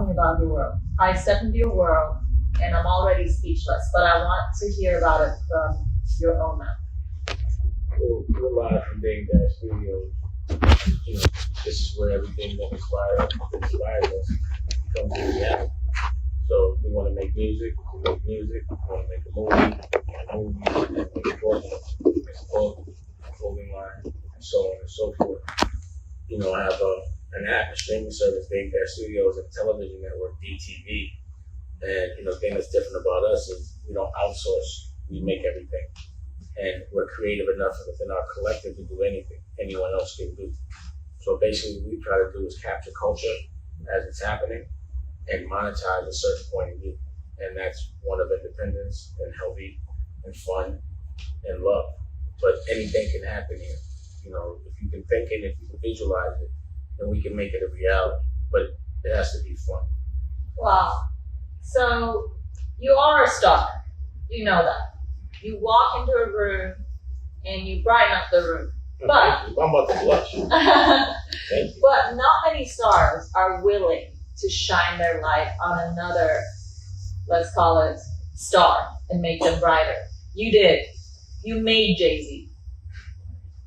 Tell me about your world. I step into your world and I'm already speechless, but I want to hear about it from your own mouth. Well, we're live from Dave Dash Studios. You know, this is where everything that inspires us becomes a reality. So we want to make music, we make music. We want to make a movie, make a book, a clothing line, and so on and so forth. You know, I have an app, a streaming service, Dave Dash Studios, and a television network, DTV. And you know, the thing that's different about us is we don't outsource. We make everything, and we're creative enough within our collective to do anything anyone else can do. So basically, what we try to do is capture culture as it's happening and monetize a certain point of view. And that's one of independence and healthy and fun and love. But anything can happen here. You know, if you can think it, if you can visualize it, then we can make it a reality. But it has to be fun. Wow. So you are a star. You know that. You walk into a room and you brighten up the room. But I'm about to blush. Thank you. But not many stars are willing to shine their light on another, let's call it, star and make them brighter. You did. You made Jay-Z.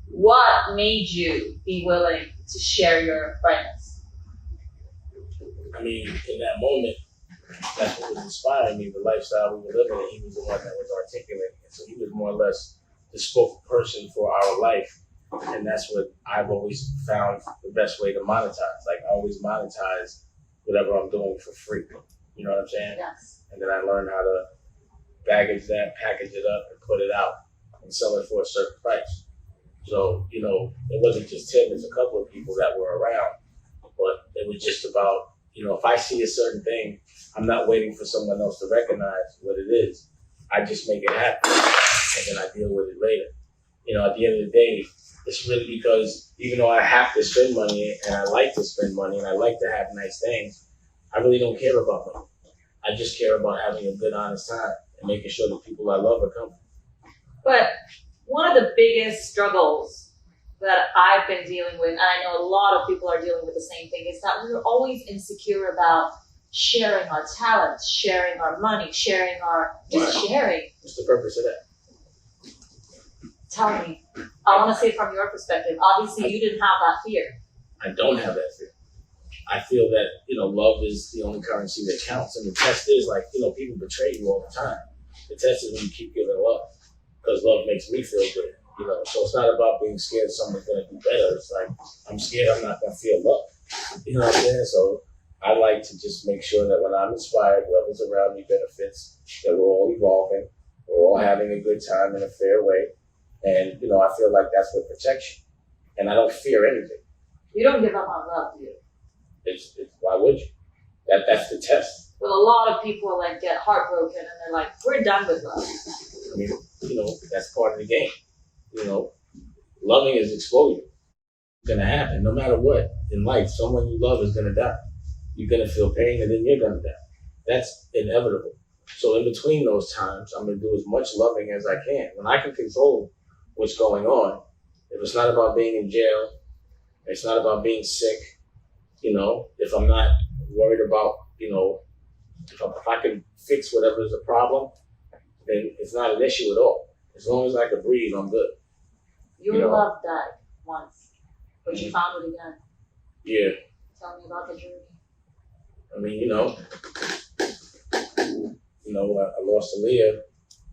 What made you be willing to share your brightness? I mean, in that moment, that's what was inspiring me, the lifestyle we were living, and he was the one that was articulating it. So he was more or less the spokesperson for our life. And that's what I've always found the best way to monetize. Like, I always monetize whatever I'm doing for free. You know what I'm saying? Yes. And then I learned how to package it up, and put it out and sell it for a certain price. So, you know, it wasn't just him, there's a couple of people that were around, but it was just about, you know, if I see a certain thing, I'm not waiting for someone else to recognize what it is. I just make it happen, and then I deal with it later. You know, at the end of the day, it's really because even though I have to spend money, and I like to spend money, and I like to have nice things, I really don't care about money. I just care about having a good, honest time and making sure the people I love are comfortable. But one of the biggest struggles that I've been dealing with, and I know a lot of people are dealing with the same thing, is that we're always insecure about sharing our talents, sharing our money, sharing our, just sharing. What's the purpose of that? Tell me. I want to say from your perspective. Obviously, you didn't have that fear. I don't have that fear. I feel that, you know, love is the only currency that counts. And the test is, like, you know, people betray you all the time. The test is when you keep giving love, because love makes me feel good. You know, so it's not about being scared someone's going to do better. It's like, I'm scared I'm not going to feel love. You know what I'm saying? So I like to just make sure that when I'm inspired, whoever's around me benefits, that we're all evolving, we're all having a good time in a fair way. And, you know, I feel like that's what protects you. And I don't fear anything. You don't give up on love, do you? It's why would you? That's the test. Well, a lot of people like get heartbroken and they're like, we're done with love. I mean, you know, that's part of the game. You know, loving is exposure. It's gonna happen no matter what in life. Someone you love is gonna die. You're gonna feel pain, and then you're gonna die. That's inevitable. So in between those times, I'm gonna do as much loving as I can. When I can control what's going on, if it's not about being in jail, it's not about being sick. You know, if I'm not worried about, you know, if I can fix whatever is a problem, then it's not an issue at all. As long as I can breathe, I'm good. Your love died once, but you found it again. Yeah. Tell me about the journey. I mean, you know, I lost Aaliyah,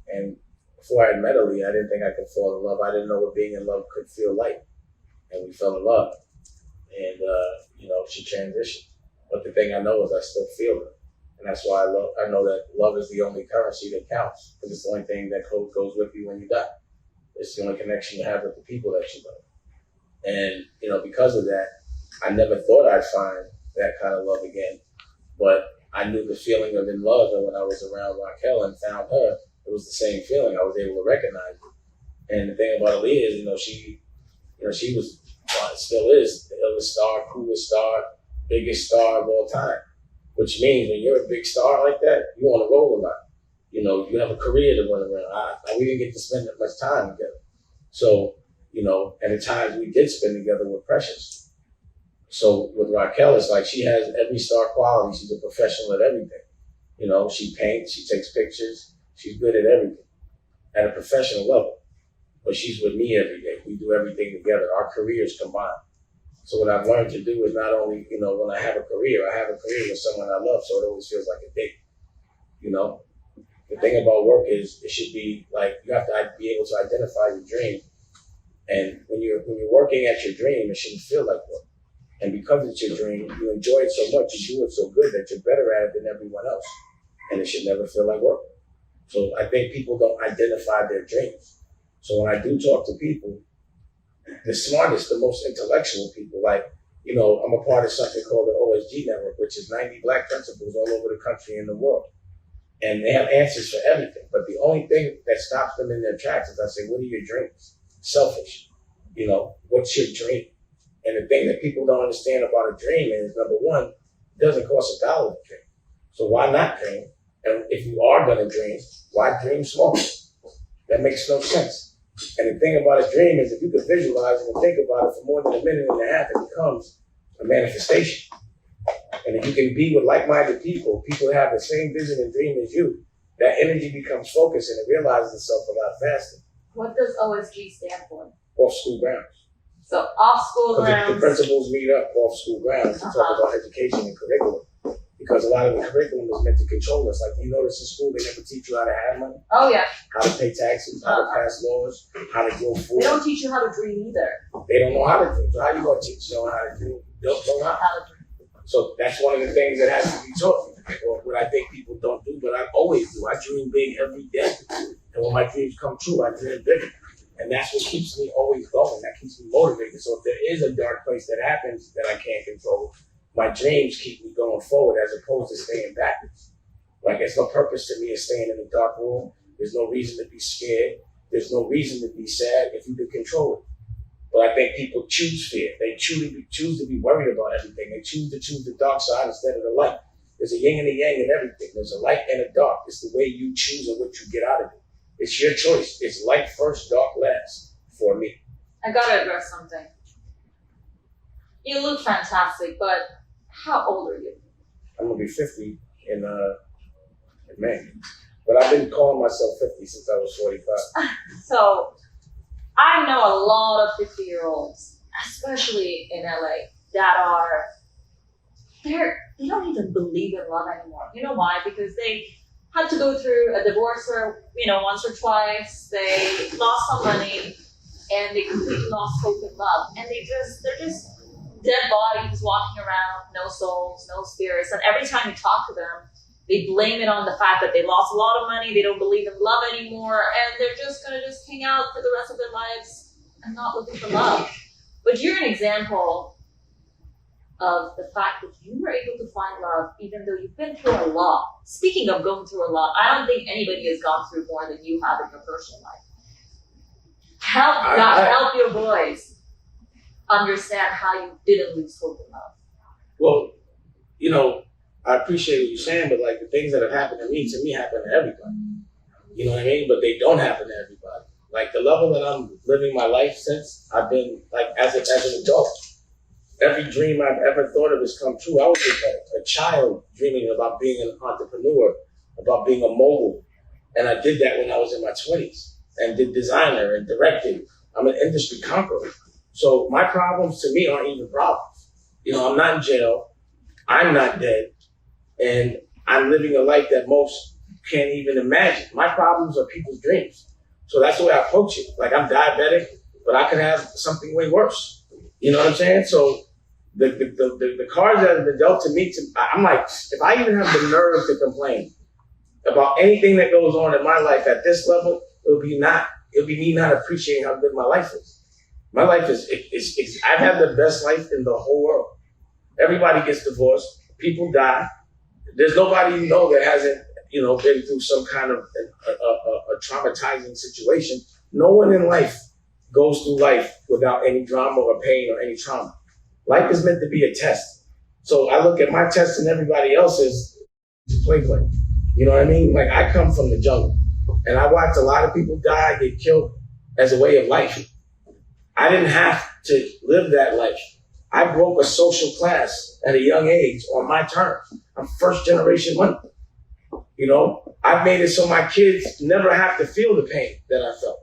and before I had met Aaliyah, I didn't think I could fall in love. I didn't know what being in love could feel like, and we fell in love. And you know, she transitioned. But the thing I know is I still feel her, and that's why I know that love is the only currency that counts, because it's the only thing that goes with you when you die. It's the only connection you have with the people that you love. And, you know, because of that, I never thought I'd find that kind of love again. But I knew the feeling of in love, and when I was around Raquel and found her, it was the same feeling. I was able to recognize it. And the thing about Aaliyah is, she was, still is, the illest star, coolest star, biggest star of all time. Which means when you're a big star like that, you on the roll a lot. You know, you have a career to run around. We didn't get to spend that much time together. So, you know, and the times we did spend together were precious. So with Raquel, it's like she has every star quality. She's a professional at everything. You know, she paints, she takes pictures, she's good at everything at a professional level. But she's with me every day. We do everything together. Our careers combined. So what I've learned to do is not only, you know, when I have a career with someone I love, so it always feels like a date. You know, the thing about work is it should be like you have to be able to identify your dream. And when you're working at your dream, it shouldn't feel like work. And because it's your dream, you enjoy it so much, you do it so good that you're better at it than everyone else. And it should never feel like work. So I think people don't identify their dreams. So when I do talk to people, the smartest, the most intellectual people, like, you know, I'm a part of something called the OSG Network, which is 90 Black principals all over the country and the world. And they have answers for everything. But the only thing that stops them in their tracks is I say, what are your dreams? Selfish. You know, what's your dream? And the thing that people don't understand about a dream is, number one, it doesn't cost $1 to dream. So why not dream? And if you are going to dream, why dream small? That makes no sense. And the thing about a dream is if you can visualize it and think about it for more than a minute and a half, it becomes a manifestation. And if you can be with like-minded people, people that have the same vision and dream as you, that energy becomes focused and it realizes itself a lot faster. What does OSG stand for? Off school grounds. So off school grounds. The principals meet up off school grounds to talk about education and curriculum. Because a lot of the curriculum is meant to control us. Like, you notice in school, they never teach you how to have money. Oh, yeah. How to pay taxes, how to pass laws, how to grow food. They don't teach you how to dream either. They don't know how to dream. So how you going to teach them how to dream? They don't know how to dream. So that's one of the things that has to be taught. Or what I think people don't do, but I always do. I dream big every day. And when my dreams come true, I dream bigger. And that's what keeps me always going. That keeps me motivated. So if there is a dark place that happens that I can't control, my dreams keep me going forward as opposed to staying backwards. Like, there's no purpose to me of staying in a dark room. There's no reason to be scared. There's no reason to be sad if you can control it. But I think people choose fear. They choose to be worried about everything. They choose the dark side instead of the light. There's a yin and a yang in everything. There's a light and a dark. It's the way you choose and what you get out of it. It's your choice. It's light first, dark last for me. I gotta address something. You look fantastic, but how old are you? I'm gonna be 50 in May. But I've been calling myself 50 since I was 45. So I know a lot of 50-year-olds, especially in LA, that are they don't even believe in love anymore. You know why? Because they had to go through a divorce or, you know, once or twice, they lost some money and they completely lost hope in love. And they're just dead bodies walking around, no souls, no spirits. And every time you talk to them, they blame it on the fact that they lost a lot of money, they don't believe in love anymore, and they're just gonna hang out for the rest of their lives and not looking for love. But you're an example of the fact that you were able to find love even though you've been through a lot. Speaking of going through a lot, I don't think anybody has gone through more than you have in your personal life. Help your boys understand how you didn't lose hope in love. Well, you know, I appreciate what you're saying, but like the things that have happened to me happen to everybody. You know what I mean? But they don't happen to everybody. Like the level that I'm living my life since I've been like as an adult. Every dream I've ever thought of has come true. I was a child dreaming about being an entrepreneur, about being a mogul. And I did that when I was in my 20s and did designer and directing. I'm an industry conqueror. So my problems to me aren't even problems. You know, I'm not in jail. I'm not dead. And I'm living a life that most can't even imagine. My problems are people's dreams. So that's the way I approach it. Like, I'm diabetic, but I could have something way worse. You know what I'm saying? So the cards that have been dealt to me, I'm like, if I even have the nerve to complain about anything that goes on in my life at this level, it'll be me not appreciating how good my life is. My life is I've had the best life in the whole world. Everybody gets divorced. People die. There's nobody you know that hasn't, you know, been through some kind of a traumatizing situation. No one in life goes through life without any drama or pain or any trauma. Life is meant to be a test. So I look at my test and everybody else's play. You know what I mean? Like, I come from the jungle and I watched a lot of people die, get killed as a way of life. I didn't have to live that life. I broke a social class at a young age on my terms. I'm first generation money. You know, I've made it so my kids never have to feel the pain that I felt.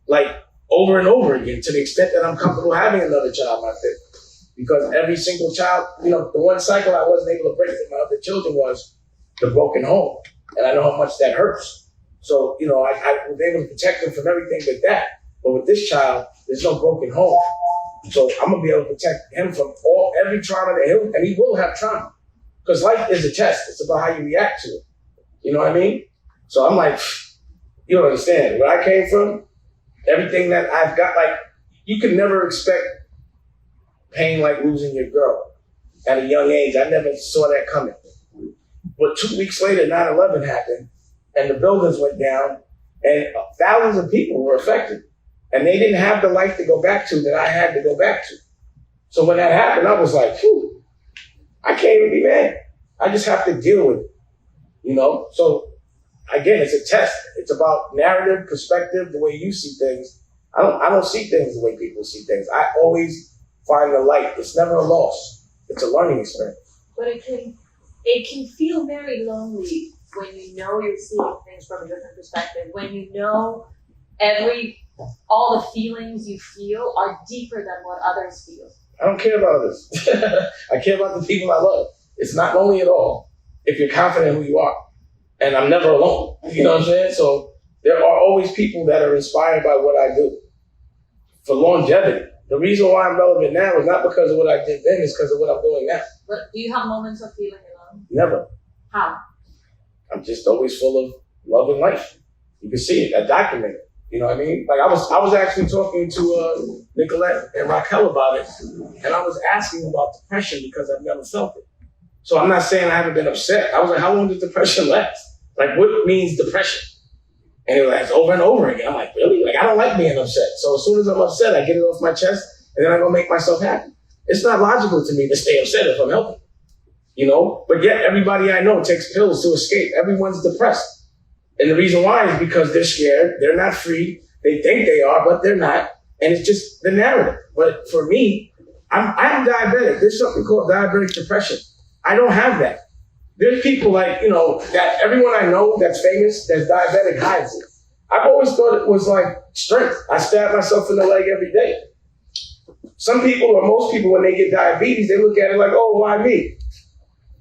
Like over and over again, to the extent that I'm comfortable having another child in my 50s. Because every single child, you know, the one cycle I wasn't able to break with my other children was the broken home. And I know how much that hurts. So, you know, I was able to protect them from everything but that. But with this child, there's no broken home. So I'm gonna be able to protect him from every trauma and he will have trauma. Because life is a test. It's about how you react to it. You know what I mean? So I'm like, you don't understand. Where I came from, everything that I've got, like, you could never expect pain like losing your girl at a young age. I never saw that coming. But 2 weeks later, 9/11 happened, and the buildings went down, and thousands of people were affected. And they didn't have the life to go back to that I had to go back to. So when that happened, I was like, phew, I can't even be mad. I just have to deal with it, you know? So again, it's a test. It's about narrative, perspective, the way you see things. I don't see things the way people see things. I always find the light. It's never a loss. It's a learning experience. But it can feel very lonely when you know you're seeing things from a different perspective, when you know all the feelings you feel are deeper than what others feel. I don't care about others. I care about the people I love. It's not lonely at all if you're confident in who you are. And I'm never alone. You know what I'm saying? So there are always people that are inspired by what I do. For longevity. The reason why I'm relevant now is not because of what I did then, it's because of what I'm doing now. But do you have moments of feeling alone? Never. How? I'm just always full of love and life. You can see it. I document it. You know what I mean? Like I was actually talking to Nicolette and Raquel about it, and I was asking about depression because I've never felt it. So I'm not saying I haven't been upset. I was like, how long does depression last? Like, what means depression? And it lasts over and over again. I'm like, really? Like, I don't like being upset. So as soon as I'm upset, I get it off my chest, and then I go make myself happy. It's not logical to me to stay upset if I'm healthy, you know? But yet everybody I know takes pills to escape. Everyone's depressed. And the reason why is because they're scared. They're not free. They think they are, but they're not. And it's just the narrative. But for me, I'm diabetic. There's something called diabetic depression. I don't have that. There's people like, you know, that everyone I know that's famous, that's diabetic, hides it. I've always thought it was like strength. I stab myself in the leg every day. Some people, or most people, when they get diabetes, they look at it like, oh, why me?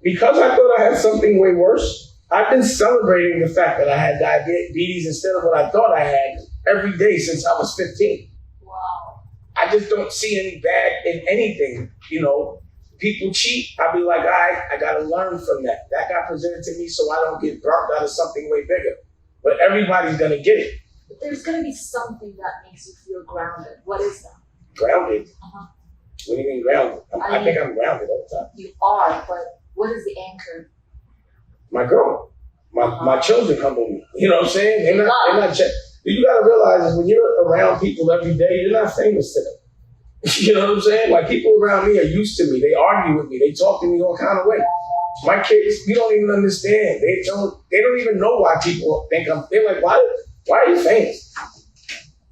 Because I thought I had something way worse, I've been celebrating the fact that I had diabetes instead of what I thought I had every day since I was 15. Wow. I just don't see any bad in anything. You know, people cheat. I'll be like, I got to learn from that. That got presented to me so I don't get burnt out of something way bigger. But everybody's going to get it. But there's going to be something that makes you feel grounded. What is that? Grounded? Uh-huh. What do you mean grounded? I think I'm grounded all the time. You are, but what is the anchor? My girl, my children humble me. You know what I'm saying? They're not. You got to realize is when you're around people every day, you're not famous to them. You know what I'm saying? Like people around me are used to me. They argue with me. They talk to me all kind of way. My kids, you don't even understand. They don't even know why people think they're like, why are you famous?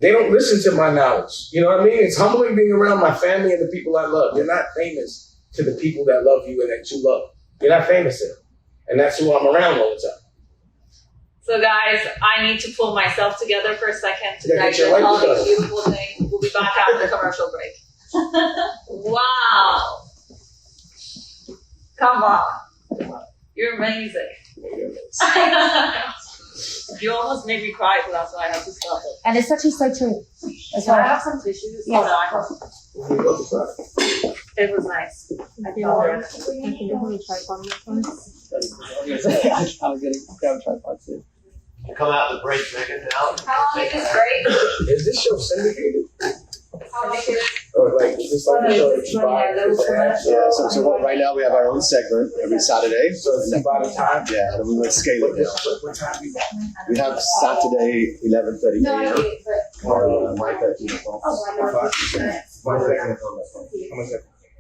They don't listen to my knowledge. You know what I mean? It's humbling being around my family and the people I love. You're not famous to the people that love you and that you love. You're not famous to them. And that's who I'm around all the time. So guys, I need to pull myself together for a second to Yeah, digest get your all life these beautiful things. We'll be back after the commercial break. Wow. Come on. You're amazing. You almost made me cry, so that's why I have to stop it. And it's actually so true. Can I have some tissues? Yes. Oh, no, I have. It was nice. I felt it. I was gonna grab a tripod too. Come out the break, Megan. Now. How long is this break? Is this show syndicated? How long is it? Or like, is this like a show that you buy? Yeah, so right now we have our own segment every Saturday. So it's about a time? Yeah, and we would scale it down. What time we got? We have Saturday 11:30 No, I a.m. did, but. or 9:30 o'clock. Oh, How much is it?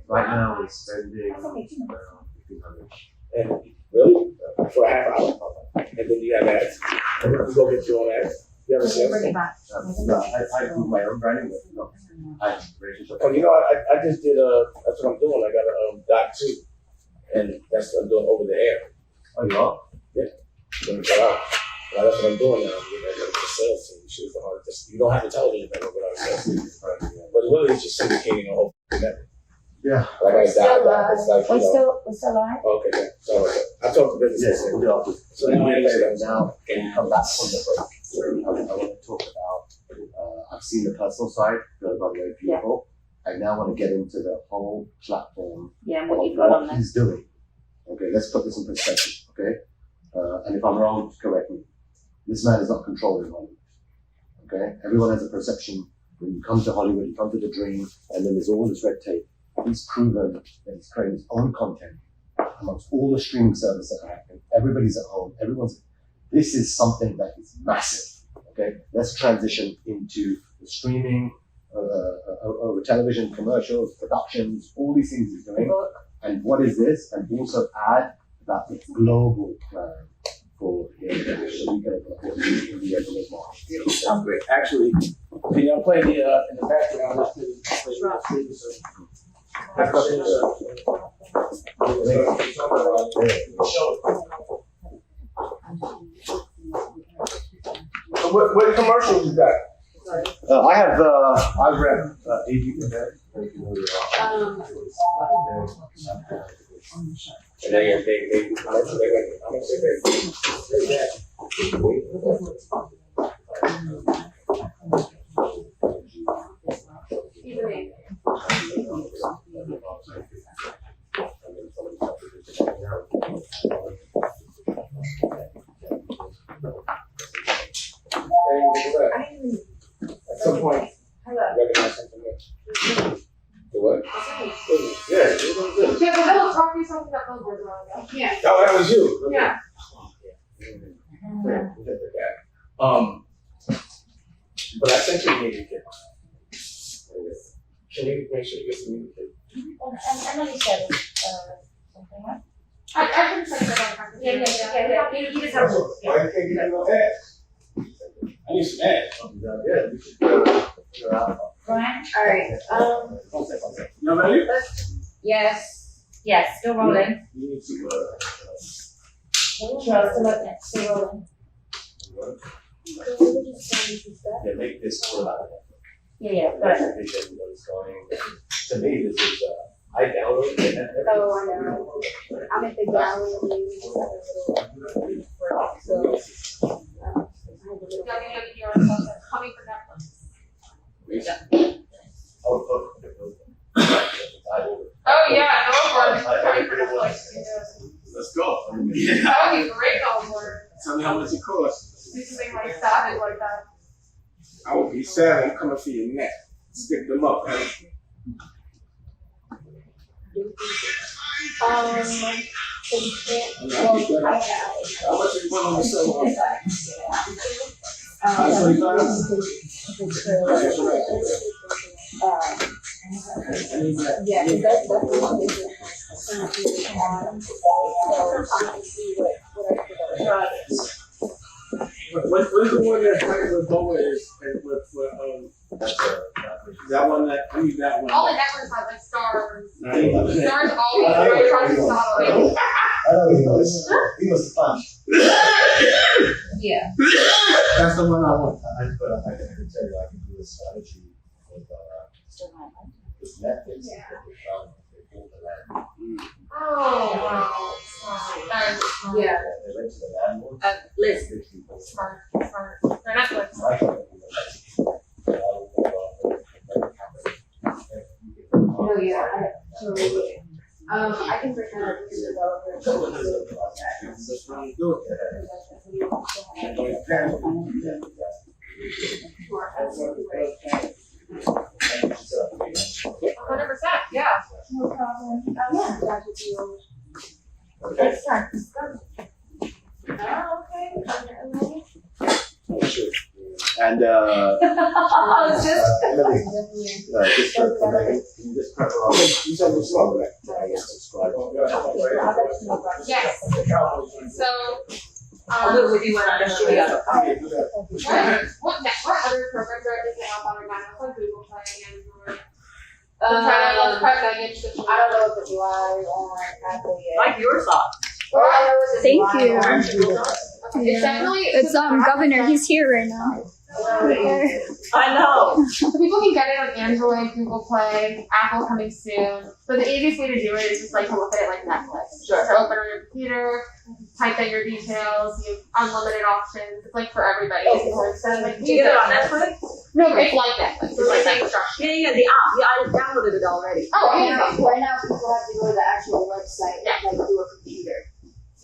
Right now we're spending around 1,500. And really? For a half hour? And then you have ads. And then we go get you on ads. You ever see Bring it it? back. No, I do my own branding, but no, I have relationship. Oh, you know, I just did that's what I'm doing. I got a dot two, and that's what I'm doing over the air. Oh, you are? When it got out. Well, that's what I'm doing now. I'm getting ready for sales team. Shoot the hard. You don't have a television network without a sales team. But it really is just syndicating a whole network. Yeah. Like We're I still died. It's like, We're still live? Okay, yeah. So I talked to business. Yes, we are. So now I understand. Now, when you come back from the break, I want to talk about, I've seen the personal side, good, by the way, beautiful. I now want to get into the whole platform. Yeah, and of what you've got on there. he's doing. Okay, let's put this in perspective, okay? And if I'm wrong, correct me. This man is not controlling Hollywood, okay? Everyone has a perception when you come to Hollywood, you come to the dream, and then there's all this red tape. He's proven that he's created his own content amongst all the streaming services that are happening. Everybody's at home. This is something that is massive. Okay, let's transition into the streaming, over television, commercials, productions, all these things he's doing. And what is this? And also add about the global plan for the international. Sounds great. Actually, can y'all play the in the background? Let's play this. So what commercials you got? I've read AD Quebec. And they commercial. They went. I'm gonna say at some point, recognize something else. The what? Yeah, you're doing good. Yeah, but they'll talk you something that those words are. Yeah. Oh, that was you. Yeah. But I sent you a meeting kit. Can you make sure you get the meeting kit? And then you said something, right? I can say that on Yeah. You just have to. Why you can't get no ads? I need some ads. Yeah, we should figure out. Brian? Alright, You ready? Yes. Yes, still rolling. You need to Still rolling. Yeah, make this pull out. Yeah, got it. Everybody's going. To me, this is, I downloaded it. Oh, I know. I'm at the gallery. Coming for Netflix. Oh yeah, go for it. Coming for Netflix. Let's go. That would be great on board. Tell me how much it costs. Do something like savage like that. I will be sad. I'm coming for your neck. Stick them up, man. How much you put on the cell? 25? That's right. What's the one that with Boa is that one that I need that one. All the networks have like stars. Stars. Stars always very trying to stop it. I know he must have found. Yeah. That's the one I want. I can tell you, I can do a strategy with Netflix. Oh wow. Yeah. They went to the landlord. Listen. Smart. They're Netflix. Oh yeah. I can bring that up to the developer. That's what I'm doing. Yeah. No problem. Yeah. That would be all. Let's start. Oh, okay. And It's just. Emily, just for Megan, can you just prep her on? You said it's slow, right? Subscribe. Yes. So I'll do it with you when I'm in the studio. What other programs are they up on right now? Like Google Play and Android. I'm trying to like prep baggage. I don't know if it's live on Apple yet. Like your song. Thank you. It's definitely It's Governor. He's here right now. I know. So people can get it on Android, Google Play, Apple coming soon. But the easiest way to do it is just like to look at it like Netflix. Sure. So open on your computer, type in your details, you have unlimited options. It's like for everybody. Do you get it on Netflix? No, it's like Netflix. It's like same structure. Yeah, the app. Yeah, I downloaded it already. Oh, Right yeah. now, people have to go to the actual website, like through a computer.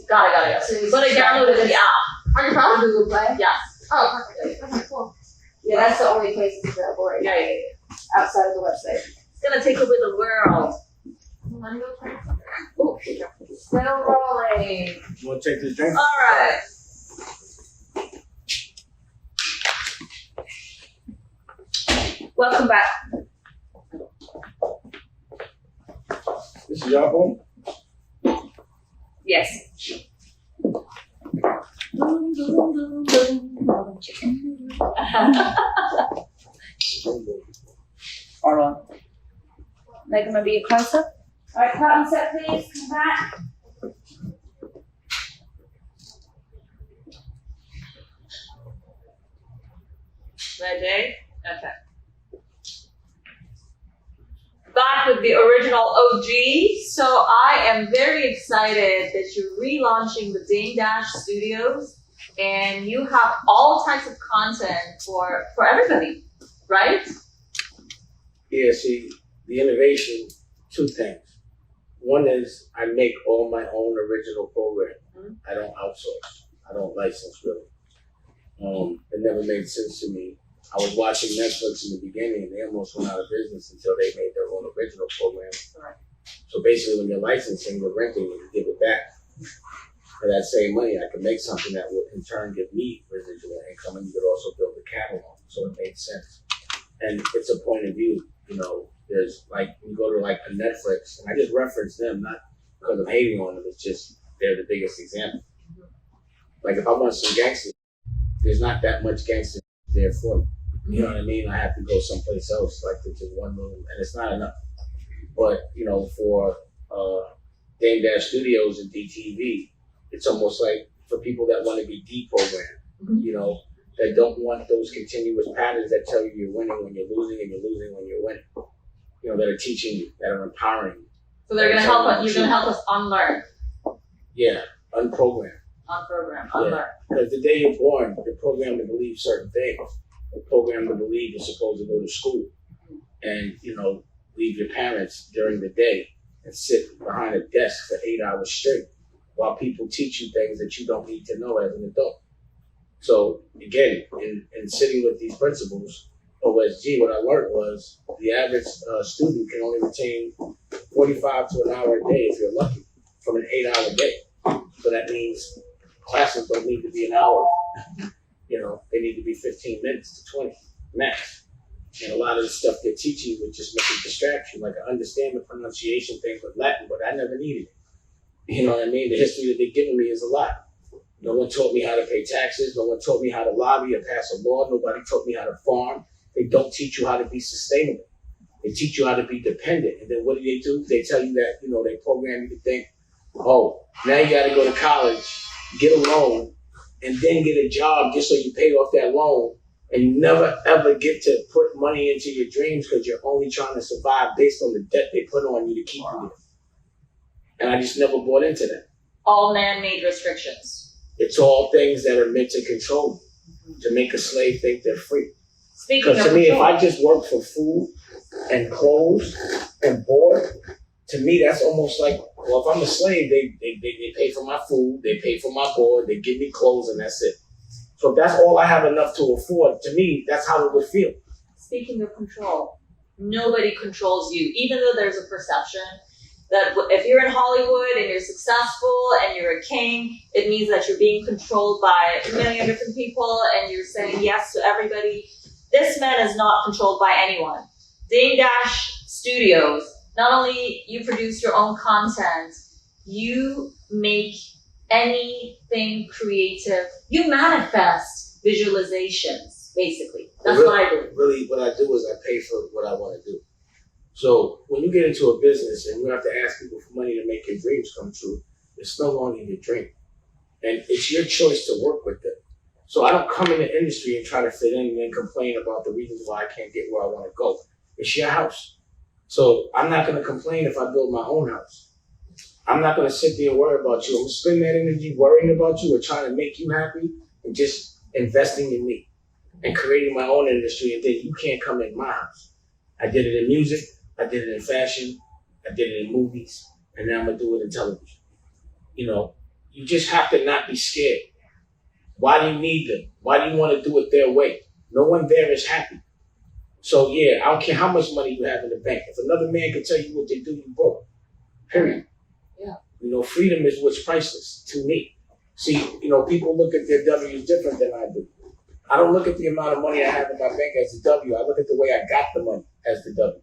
Got it. But I downloaded the app. On your On phone? Google Play? Yes. Oh, perfect. Okay, cool. Yeah, that's the only place it's available right now, Yeah. outside of the website. It's gonna take over the world. Let me go try. Oh, Still rolling. You want to take this drink? all right. Welcome back. This is your home? Yes. Hold on. Like, gonna be a close up? Alright, cut on set please, come back. Ready? Okay. Back with the original OG. So I am very excited that you're relaunching the Dame Dash Studios and you have all types of content for everybody, right? Yeah, see, the innovation, two things. One is I make all my own original program. I don't outsource. I don't license really. It never made sense to me. I was watching Netflix in the beginning and they almost went out of business until they made their own original program. Right. So basically when you're licensing, you're renting and you give it back. For that same money, I could make something that would in turn give me residual income and you could also build a catalog. So it made sense. And it's a point of view, you know, there's like, you go to like a Netflix and I just reference them, not because I'm hating on them, it's just, they're the biggest example. Like if I want some gangster, there's not that much gangster there for me. You know what I mean? I have to go someplace else, like to just one room, and it's not enough. But you know, for Dame Dash Studios and DTV, it's almost like for people that want to be deprogrammed, you know, that don't want those continuous patterns that tell you you're winning when you're losing and you're losing when you're winning. You know, that are teaching you, that are empowering you. So they're gonna help us. You're gonna help us unlearn, Yeah, unprogram. unprogram, Yeah. unlearn. Because the day you're born, you're programmed to believe certain things. You're programmed to believe you're supposed to go to school and, you know, leave your parents during the day and sit behind a desk for 8 hours straight while people teach you things that you don't need to know as an adult. So again, in sitting with these principles, OSG, what I learned was the average student can only retain 45 to an hour a day if you're lucky from an 8-hour day. So that means classes don't need to be an hour. You know, they need to be 15 minutes to 20 max. And a lot of the stuff they're teaching you would just make a distraction. Like I understand the pronunciation thing with Latin, but I never needed it. You know what I mean? The history that they're giving me is a lot. No one taught me how to pay taxes. No one taught me how to lobby or pass a law. Nobody taught me how to farm. They don't teach you how to be sustainable. They teach you how to be dependent. And then what do? They tell you that, you know, they program you to think, oh, now you got to go to college, get a loan, and then get a job just so you pay off that loan. And you never, ever get to put money into your dreams because you're only trying to survive based on the debt they put on you to keep you there. And I just never bought into that. All man-made restrictions. It's all things that are meant to control you, to make a slave think they're free. Speaking of Because to me, if control, I just work for food and clothes and board, to me, that's almost like, well, if I'm a slave, they pay for my food, they pay for my board, they give me clothes, and that's it. So if that's all I have enough to afford, to me, that's how it would feel. speaking of control, nobody controls you, even though there's a perception that if you're in Hollywood and you're successful and you're a king, it means that you're being controlled by a million different people and you're saying yes to everybody. This man is not controlled by anyone. Dame Dash Studios, not only you produce your own content, you make anything creative. You manifest visualizations, basically. That's really, what I do. Really, what I do is I pay for what I want to do. So when you get into a business and you have to ask people for money to make your dreams come true, it's no longer your dream. And it's your choice to work with it. So I don't come in the industry and try to fit in and then complain about the reasons why I can't get where I want to go. It's your house. So I'm not going to complain if I build my own house. I'm not going to sit there and worry about you. I'm going to spend that energy worrying about you or trying to make you happy and just investing in me and creating my own industry, and then you can't come in my house. I did it in music, I did it in fashion, I did it in movies, and now I'm going to do it in television. You know, you just have to not be scared. Why do you need them? Why do you want to do it their way? No one there is happy. So yeah, I don't care how much money you have in the bank. If another man can tell you what they do, you broke. Period. Yeah. You know, freedom is what's priceless to me. See, you know, people look at their W's different than I do. I don't look at the amount of money I have in my bank as a W. I look at the way I got the money as the W.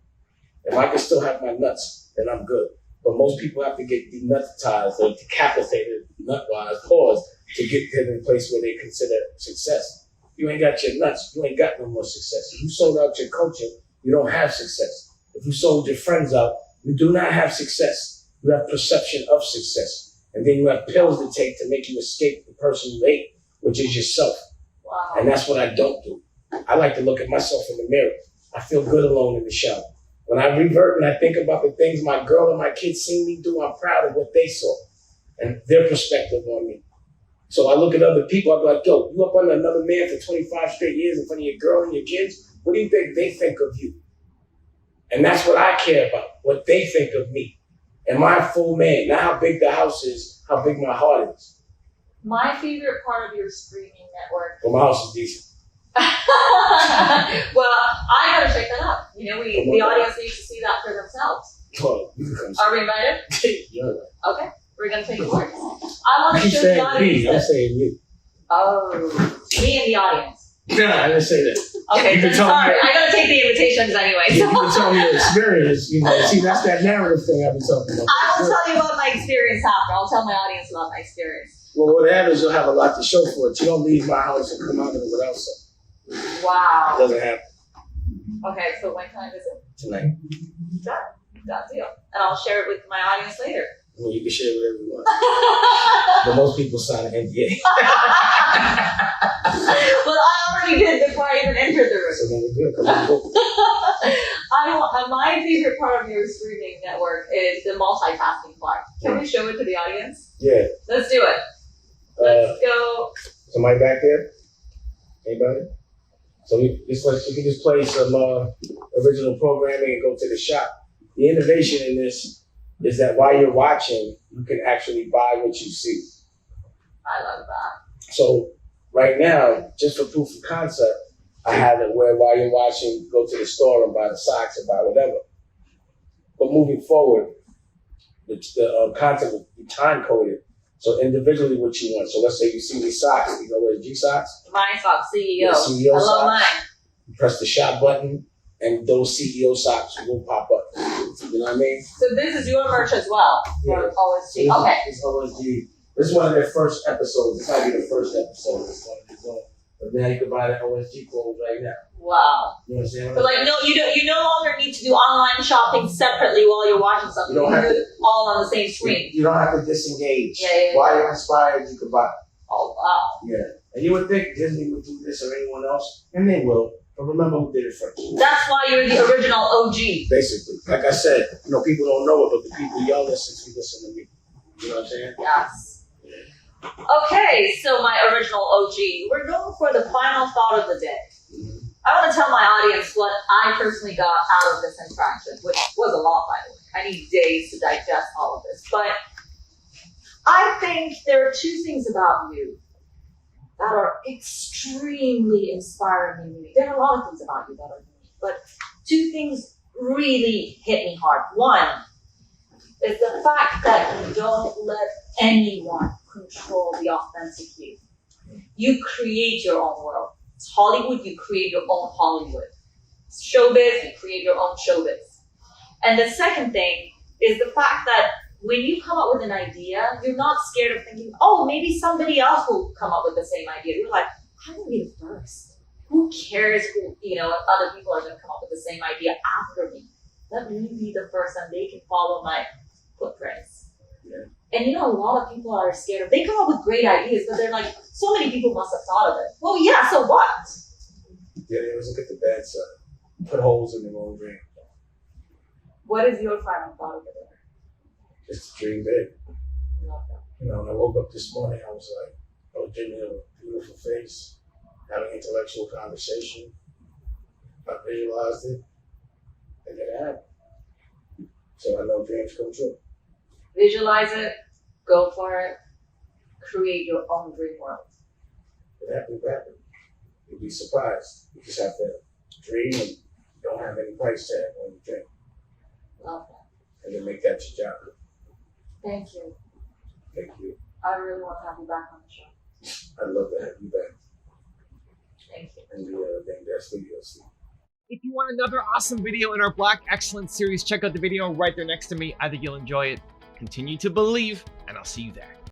If I can still have my nuts, then I'm good. But most people have to get denutized or decapitated, nut-wise, pause, to get to the place where they consider success. You ain't got your nuts, you ain't got no more success. If you sold out your culture, you don't have success. If you sold your friends out, you do not have success. You have perception of success. And then you have pills to take to make you escape the person you hate, which is yourself. Wow. And that's what I don't do. I like to look at myself in the mirror. I feel good alone in the shower. When I revert and I think about the things my girl and my kids see me do, I'm proud of what they saw and their perspective on me. So I look at other people, I be like, yo, you up under another man for 25 straight years in front of your girl and your kids? What do you think they think of you? And that's what I care about, what they think of me. Am I a full man? Not how big the house is, how big my heart is. My favorite part of your streaming network. Well, my house is decent. Well, I gotta check that out. You know, the audience needs to see that for themselves. Well, you can come Are we invited? You're right. Okay, we're gonna take it forward. I want to You show the saying audience. me, I'm saying you. Oh, me and the audience. No, I didn't say that. Okay, You then can tell sorry. me- I gotta take the invitations anyway. You can tell me your experience, you know. See, that's that narrative thing I've been talking about. I will tell you about my experience after. I'll tell my audience about my experience. Well, what happens, you'll have a lot to show for it. You don't leave my house and come out of it without something. It Wow. doesn't happen Okay, so when can I visit? tonight. Done deal. And I'll share it with my audience later. Well, you can share whatever you want. But most people sign an NDA. Well, I already did before I even entered the room. So then we're good. Come on, go. My favorite part of your streaming network is the multitasking part. Can we show it to the audience? Yeah. Let's do it. Let's go. Somebody back there? Anybody? So we can just play some original programming and go to the shop. The innovation in this is that while you're watching, you can actually buy what you see. I love that. So right now, just for proof of concept, I have it where while you're watching, go to the store and buy the socks and buy whatever. But moving forward, the content will be time coded. So individually what you want. So let's say you see these socks, these OSG socks. Mine socks, CEO. Yeah, CEO I love socks. mine. You press the shop button and those CEO socks will pop up. You know what I mean? So this is your merch as well. Yeah. OSG. Okay. It's OSG. This is one of their first episodes. This might be the first episode. This one they're doing. But now you can buy the OSG clothes right now. Wow. You know what I'm saying? But like, no, you no longer need to do online shopping separately while you're watching something. You don't have do it all on the same screen. You don't have to disengage. Yeah. While you're inspired, you can buy. Oh wow. Yeah. And you would think Disney would do this or anyone else, and they will. But remember who did it first. That's why you're the original OG. Basically. Like I said, people don't know it, but the people y'all listen to listen to me. You know what I'm saying? Yes. Okay, so my original OG. We're going for the final thought of the day. I want to tell my audience what I personally got out of this interaction, which was a lot, by the way. I need days to digest all of this. But I think there are two things about you that are extremely inspiring and unique. There are a lot of things about you that are unique, but two things really hit me hard. One is the fact that you don't let anyone control the authentic you. You create your own world. It's Hollywood, you create your own Hollywood. It's showbiz, you create your own showbiz. And the second thing is the fact that when you come up with an idea, you're not scared of thinking, oh, maybe somebody else will come up with the same idea. You're like, I'm gonna be the first. Who cares who, if other people are gonna come up with the same idea after me? Let me be the first and they can follow my footprints. Yeah. And a lot of people are scared of, they come up with great ideas, but they're like, so many people must have thought of it. Well, yeah, so what? Yeah, they always look at the bad side. Put holes in their own dream. What is your final thought of it? Just dream big. Love that. When I woke up this morning, I was dreaming of a beautiful face, having intellectual conversation. I visualized it, and it happened. So I know dreams come true. Visualize it, go for it, create your own dream world. It happened rapidly. You'd be surprised. You just have to dream and don't have any price tag on your dream. Love that. And then make that your job. Thank you. Thank you. I really want to have you back on the show. I'd love to have you back Thank you. in the Dang Dad Studios. If you want another awesome video in our Black Excellence series, check out the video right there next to me. I think you'll enjoy it. Continue to believe, and I'll see you there.